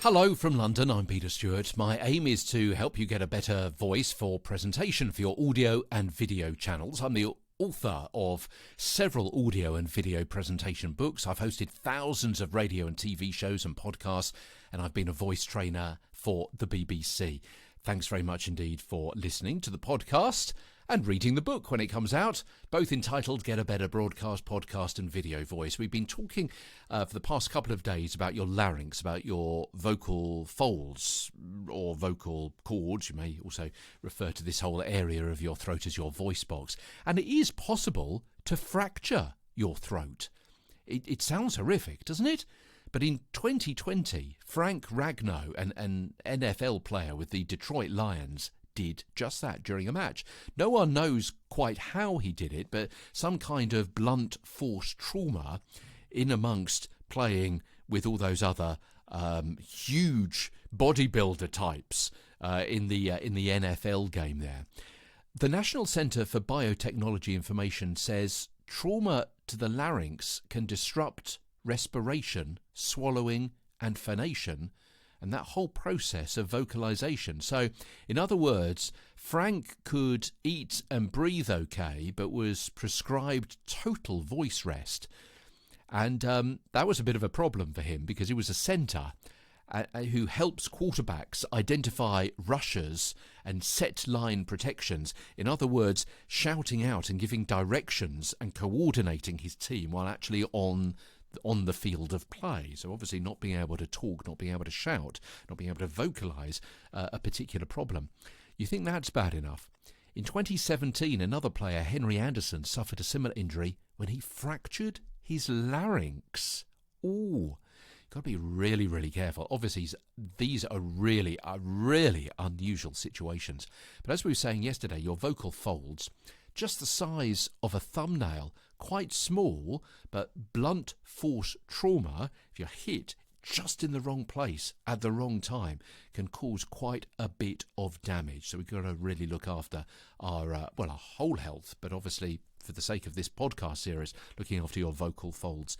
Hello from London, I'm Peter Stewart. My aim is to help you get a better voice for presentation for your audio and video channels. I'm the author of several audio and video presentation books. I've hosted thousands of radio and TV shows and podcasts, and I've been a voice trainer for the BBC. Thanks very much indeed for listening to the podcast and reading the book when it comes out, both entitled Get a Better Broadcast, Podcast and Video Voice. We've been talking for the past couple of days about your larynx, about your vocal folds or vocal cords. You may also refer to this whole area of your throat as your voice box. And it is possible to fracture your throat. It sounds horrific, doesn't it? But in 2020, Frank Ragnow, an NFL player with the Detroit Lions, did just that during a match. No one knows quite how he did it, but some kind of blunt force trauma in amongst playing with all those other huge bodybuilder types in the NFL game there. The National Centre for Biotechnology Information says trauma to the larynx can disrupt respiration, swallowing and phonation, and that whole process of vocalization. So, in other words, Frank could eat and breathe okay, but was prescribed total voice rest. And that was a bit of a problem for him because he was a centre who helps quarterbacks identify rushers and set line protections. In other words, shouting out and giving directions and coordinating his team while actually on the field of play. So obviously not being able to talk, not being able to shout, not being able to vocalise a particular problem. You think that's bad enough? In 2017, another player, Henry Anderson, suffered a similar injury when he fractured his larynx. Ooh, got to be really, really careful. Obviously, these are really unusual situations. But as we were saying yesterday, your vocal folds, just the size of a thumbnail, quite small, but blunt force trauma, if you're hit just in the wrong place at the wrong time, can cause quite a bit of damage. So we've got to really look after our whole health, but obviously for the sake of this podcast series, looking after your vocal folds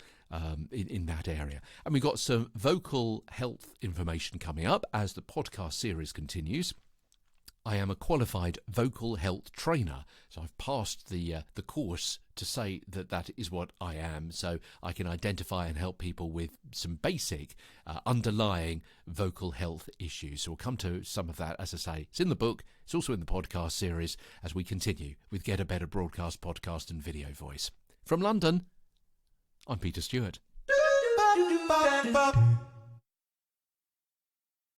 in that area. And we've got some vocal health information coming up as the podcast series continues. I am a qualified vocal health trainer, so I've passed the course to say that is what I am, so I can identify and help people with some basic underlying vocal health issues. So we'll come to some of that, as I say. It's in the book, it's also in the podcast series as we continue with Get a Better Broadcast, Podcast and Video Voice. From London, I'm Peter Stewart.